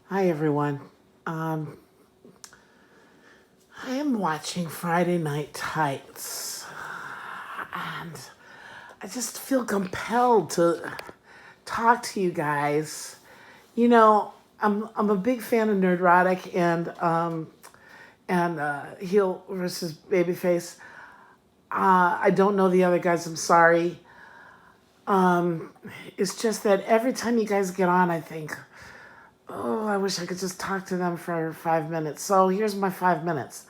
Hi, everyone. Um, I am watching Friday Night Tights, and I just feel compelled to talk to you guys. I'm a big fan of Nerdrotic and heel versus babyface. I don't know the other guys. I'm sorry. It's just that every time you guys get on, I think, oh, I wish I could just talk to them for 5 minutes. So here's my 5 minutes.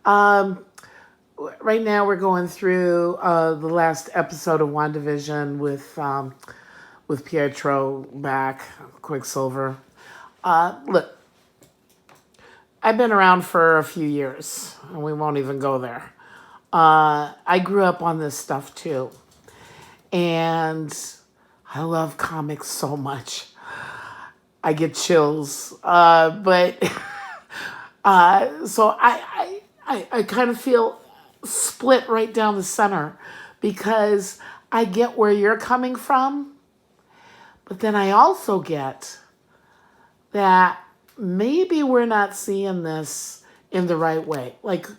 Um, right now we're going through the last episode of WandaVision with Pietro back, Quicksilver. Look, I've been around for a few years, and we won't even go there. I grew up on this stuff too, and I love comics so much. I get chills, but so I kind of feel split right down the center because I get where you're coming from, but then I also get that maybe we're not seeing this in the right way. It's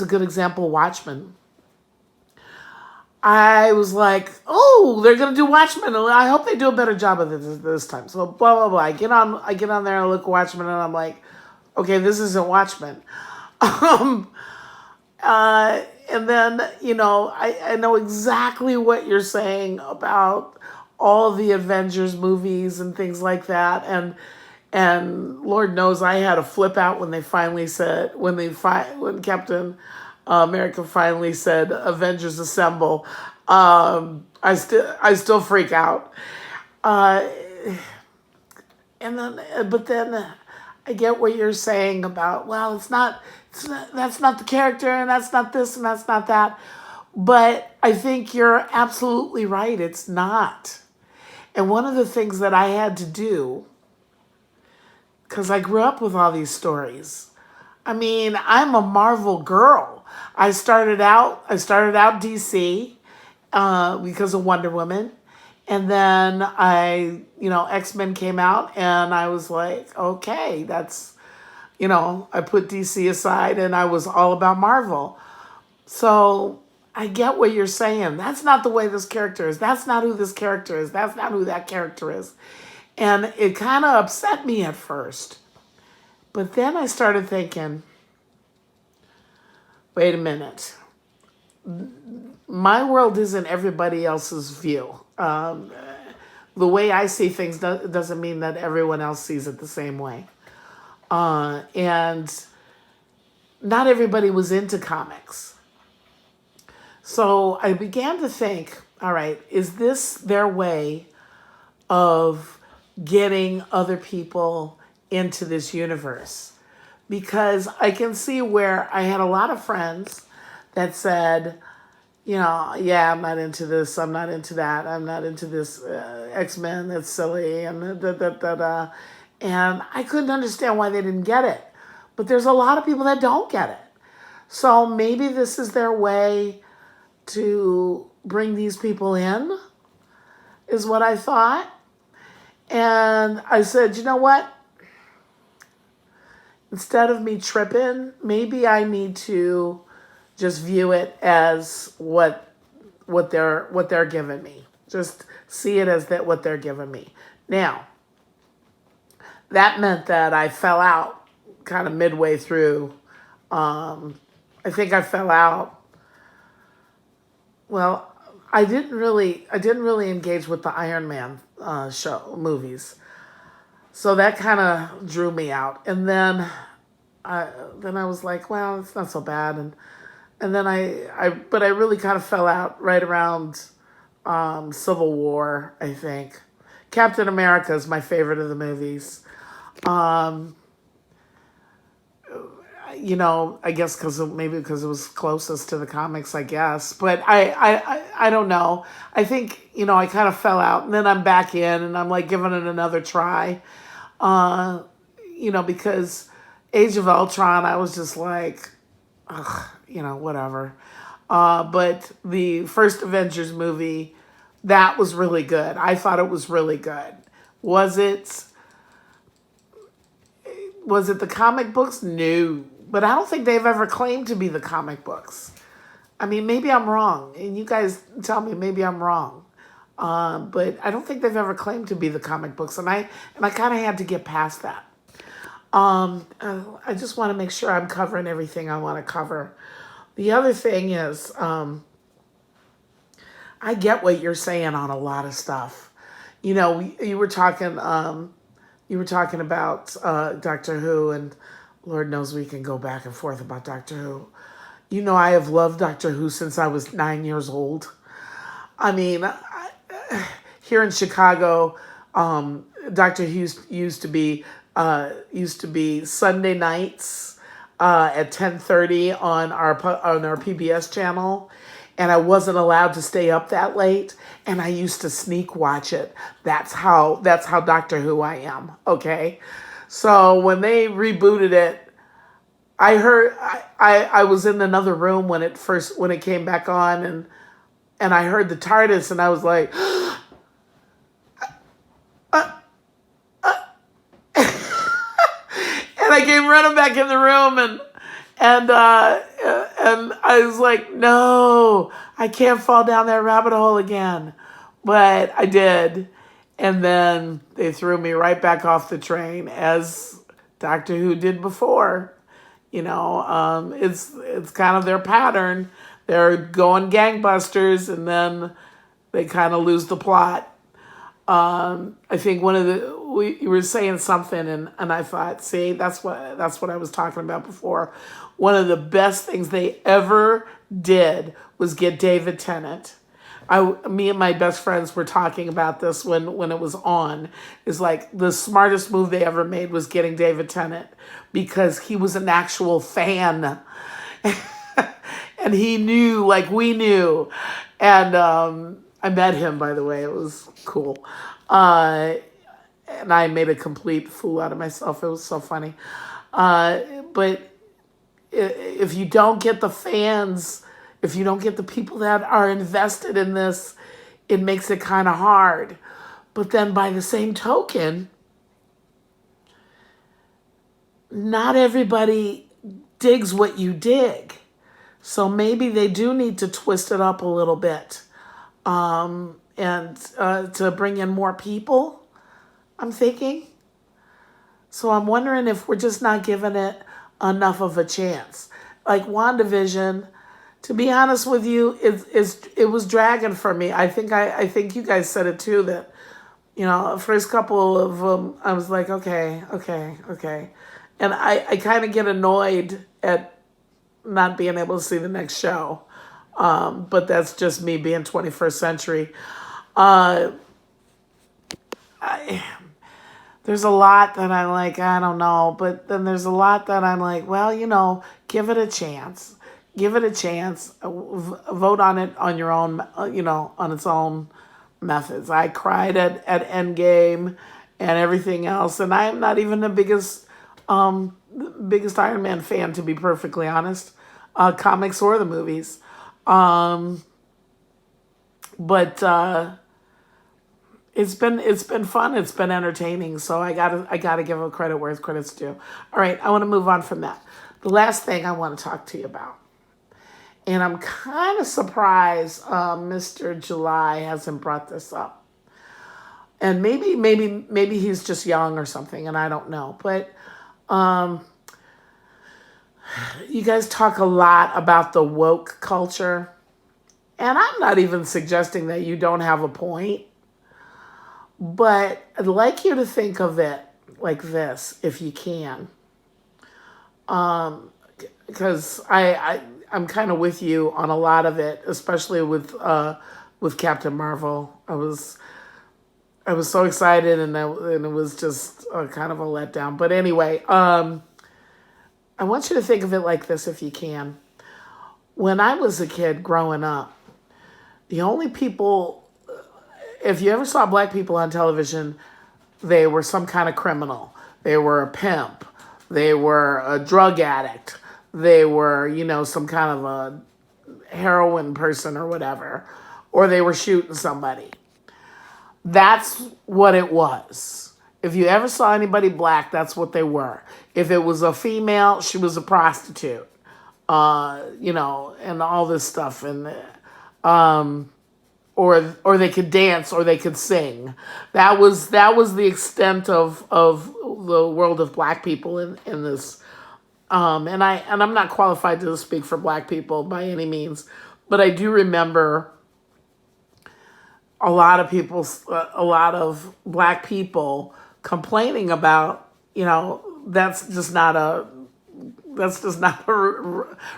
a good example, Watchmen. I was like, oh, they're gonna do Watchmen. I hope they do a better job of this time. So blah blah blah. I get on there and look at Watchmen, and I'm like, okay, this isn't Watchmen. Um, and then I know exactly what you're saying about all the Avengers movies and things like that, and Lord knows I had a flip out when they finally said when Captain America finally said Avengers Assemble. I still freak out. Uh, and then but then I get what you're saying about, well, it's not that's not the character, and that's not this, and that's not that. But I think you're absolutely right. It's not. And one of the things that I had to do, because I grew up with all these stories. I mean, I'm a Marvel girl. I started out DC because of Wonder Woman. And then X-Men came out, and I was like, okay, I put DC aside, and I was all about Marvel. So I get what you're saying. That's not the way this character is. That's not who this character is. That's not who that character is. And it kind of upset me at first. But then I started thinking, wait a minute. My world isn't everybody else's view. The way I see things doesn't mean that everyone else sees it the same way. And not everybody was into comics. So I began to think, all right, is this their way of getting other people into this universe? Because I can see where I had a lot of friends that said, yeah, I'm not into this, I'm not into that, I'm not into this X-Men, that's silly, and da da da da. And I couldn't understand why they didn't get it. But there's a lot of people that don't get it. So maybe this is their way to bring these people in, is what I thought. And I said, you know what? Instead of me tripping, maybe I need to just view it as what they're giving me. Just see it as that what they're giving me. Now, that meant that I fell out kind of midway through. I think I fell out. Well, I didn't really engage with the Iron Man show movies, so that kind of drew me out. And then I was like, well, it's not so bad. And then but I really kind of fell out right around Civil War, I think. Captain America is my favorite of the movies. Um, I guess because it was closest to the comics, I guess. But I don't know. I think I kind of fell out, and then I'm back in, and I'm like giving it another try. Uh, because Age of Ultron, I was just like, ugh, whatever. But the first Avengers movie, that was really good. I thought it was really good. Was it? Was it the comic books? No. But I don't think they've ever claimed to be the comic books. I mean, maybe I'm wrong. And you guys tell me maybe I'm wrong. But I don't think they've ever claimed to be the comic books. And I kind of had to get past that. I just want to make sure I'm covering everything I want to cover. The other thing is, I get what you're saying on a lot of stuff. You know, you were talking about Doctor Who, and Lord knows we can go back and forth about Doctor Who. You know, I have loved Doctor Who since I was 9 years old. I mean, here in Chicago, Doctor Who used to be Sunday nights at 10:30 on our PBS channel, and I wasn't allowed to stay up that late, and I used to sneak watch it. That's how Doctor Who I am. Okay, so when they rebooted it, I was in another room when it came back on, and I heard the TARDIS, and I was like. And I came running back in the room, and I was like, no, I can't fall down that rabbit hole again. But I did. And then they threw me right back off the train, as Doctor Who did before. You know, it's kind of their pattern. They're going gangbusters, and then they kind of lose the plot. I think you were saying something, and I thought, see, that's what I was talking about before. One of the best things they ever did was get David Tennant. Me and my best friends were talking about this when it was on. It's like the smartest move they ever made was getting David Tennant, because he was an actual fan. And he knew, like we knew. And I met him, by the way. It was cool. And I made a complete fool out of myself. It was so funny. But if you don't get the fans, if you don't get the people that are invested in this, it makes it kind of hard. But then by the same token, not everybody digs what you dig. So maybe they do need to twist it up a little bit. And to bring in more people, I'm thinking. So I'm wondering if we're just not giving it enough of a chance. Like WandaVision, to be honest with you, it was dragging for me. I think you guys said it too, that, you know, first couple of them, I was like, okay. And I kind of get annoyed at not being able to see the next show. But that's just me being 21st century. There's a lot that I'm like, I don't know. But then there's a lot that I'm like, well, you know, give it a chance. Give it a chance. Vote on it on your own, you know, on its own methods. I cried at Endgame and everything else. And I am not even the biggest Iron Man fan, to be perfectly honest. Comics or the movies. But it's been fun. It's been entertaining. So I gotta give a credit where credit's due. All right, I want to move on from that. The last thing I want to talk to you about, and I'm kind of surprised Mr. July hasn't brought this up. And maybe he's just young or something, and I don't know. But you guys talk a lot about the woke culture. And I'm not even suggesting that you don't have a point. But I'd like you to think of it like this, if you can. Because I'm kind of with you on a lot of it, especially with Captain Marvel. I was so excited, and it was just kind of a letdown. But anyway, I want you to think of it like this, if you can. When I was a kid growing up, the only people, if you ever saw black people on television, they were some kind of criminal. They were a pimp. They were a drug addict. They were, you know, some kind of a heroin person or whatever. Or they were shooting somebody. That's what it was. If you ever saw anybody black, that's what they were. If it was a female, she was a prostitute. And all this stuff, and or they could dance or they could sing. That was the extent of the world of black people in this. And I'm not qualified to speak for black people by any means, but I do remember a lot of black people complaining about, that's just not a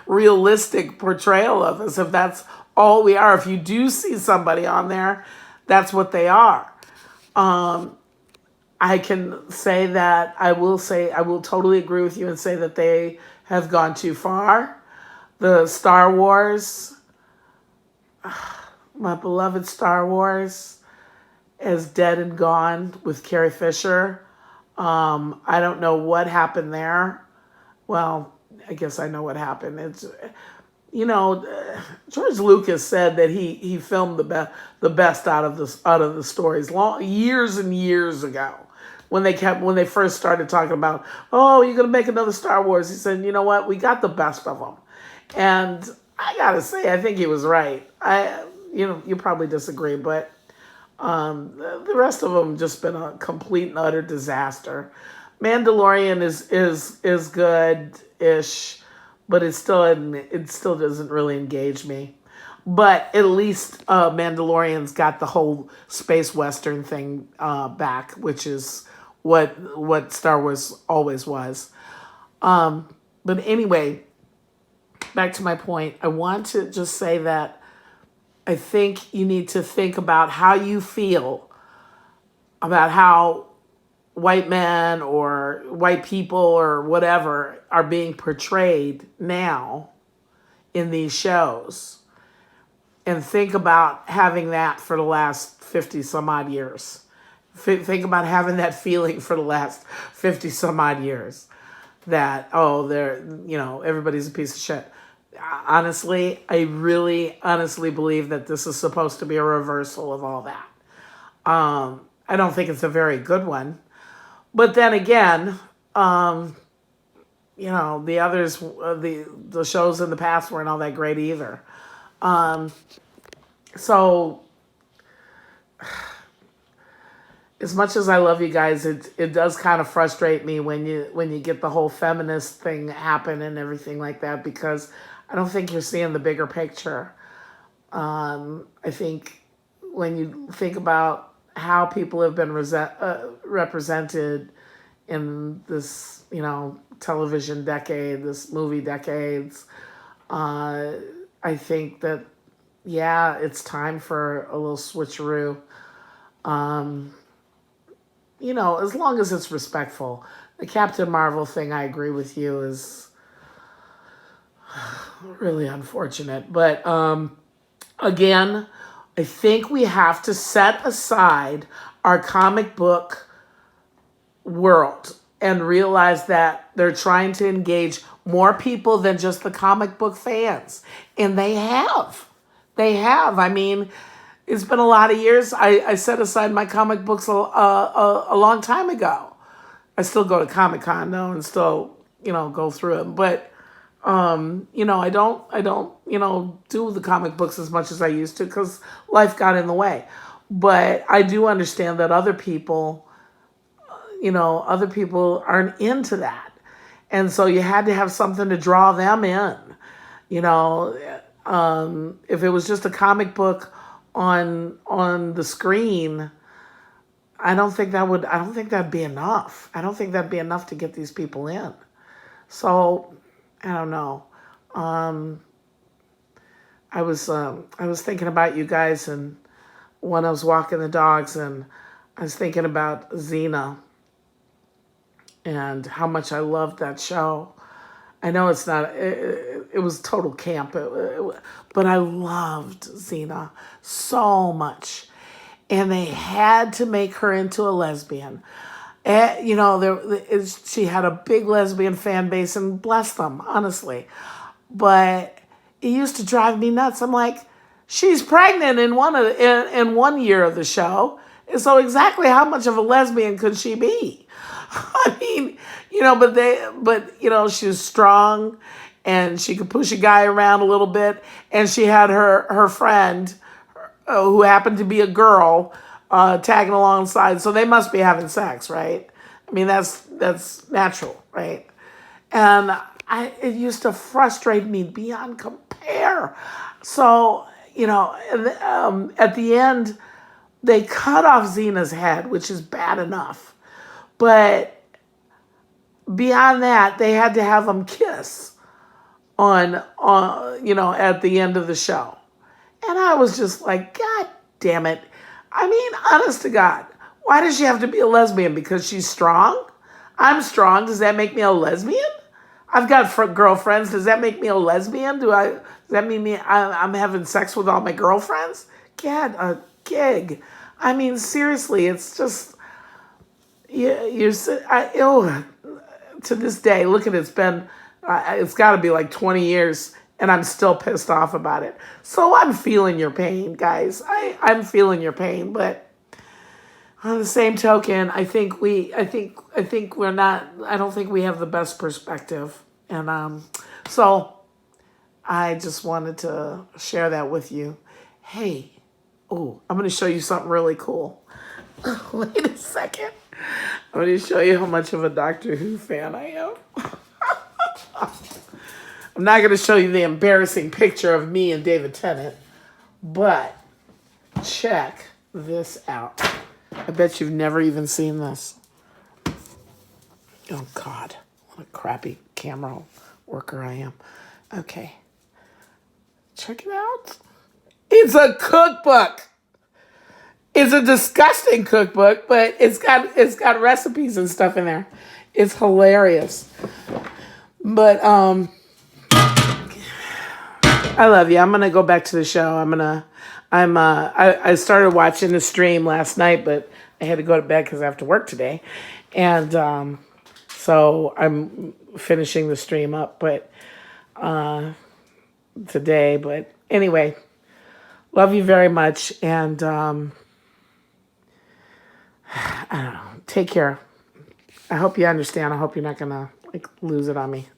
realistic portrayal of us. If that's all we are, if you do see somebody on there, that's what they are. I can say that I will totally agree with you and say that they have gone too far. The Star Wars, my beloved Star Wars, is dead and gone with Carrie Fisher. I don't know what happened there. Well, I guess I know what happened. It's, George Lucas said that he filmed the best out of the stories years and years ago, when they first started talking about, oh, you're gonna make another Star Wars. He said, you know what, we got the best of them, and I gotta say, I think he was right. You probably disagree, but the rest of them just been a complete and utter disaster. Mandalorian is good-ish, but it still doesn't really engage me. But at least Mandalorian's got the whole space western thing back, which is what Star Wars always was. But anyway, back to my point. I want to just say that I think you need to think about how you feel about how white men or white people or whatever are being portrayed now in these shows, and think about having that for the last 50 some odd years. Think about having that feeling for the last 50 some odd years that, everybody's a piece of shit. Honestly, I really honestly believe that this is supposed to be a reversal of all that. I don't think it's a very good one. But then again, the others, the shows in the past weren't all that great either. So, as much as I love you guys, it does kind of frustrate me when you get the whole feminist thing happen and everything like that, because I don't think you're seeing the bigger picture. I think when you think about how people have been represented in this, television decade, this movie decades, I think that, it's time for a little switcheroo. As long as it's respectful. The Captain Marvel thing, I agree with you, is really unfortunate. But again, I think we have to set aside our comic book world and realize that they're trying to engage more people than just the comic book fans. And they have. I mean, it's been a lot of years. I set aside my comic books a long time ago. I still go to Comic-Con though and still, go through them. But I don't do the comic books as much as I used to because life got in the way. But I do understand that other people aren't into that. And so you had to have something to draw them in. If it was just a comic book on the screen, I don't think that'd be enough. I don't think that'd be enough to get these people in. So I don't know. I was thinking about you guys, and when I was walking the dogs, and I was thinking about Xena and how much I loved that show. I know it's not, it was total camp, but I loved Xena so much. And they had to make her into a lesbian. She had a big lesbian fan base, and bless them, honestly. But it used to drive me nuts. I'm like, she's pregnant in one year of the show, So exactly how much of a lesbian could she be? I mean, but she was strong, and she could push a guy around a little bit, and she had her friend, who happened to be a girl, tagging alongside. So they must be having sex, right? I mean, that's natural, right? And it used to frustrate me beyond compare. So at the end, they cut off Xena's head, which is bad enough. But beyond that, they had to have them kiss on at the end of the show. And I was just like, God damn it. I mean, honest to God, why does she have to be a lesbian? Because she's strong? I'm strong. Does that make me a lesbian? I've got girlfriends. Does that make me a lesbian? Does that mean I'm having sex with all my girlfriends? Get a gig. I mean, seriously, it's just to this day. Look at it, it's got to be like 20 years, and I'm still pissed off about it. So I'm feeling your pain, guys. I'm feeling your pain, but on the same token, I think we're not. I don't think we have the best perspective, and so I just wanted to share that with you. Hey, I'm going to show you something really cool. Wait a second. I'm going to show you how much of a Doctor Who fan I am. I'm not going to show you the embarrassing picture of me and David Tennant, but check this out. I bet you've never even seen this. Oh, God. What a crappy camera worker I am. Okay. Check it out. It's a cookbook. It's a disgusting cookbook, but it's got recipes and stuff in there. It's hilarious. But I love you. I'm gonna go back to the show. I started watching the stream last night, but I had to go to bed because I have to work today, and so I'm finishing the stream up, but today. But anyway, love you very much, and I don't know. Take care. I hope you understand. I hope you're not gonna lose it on me.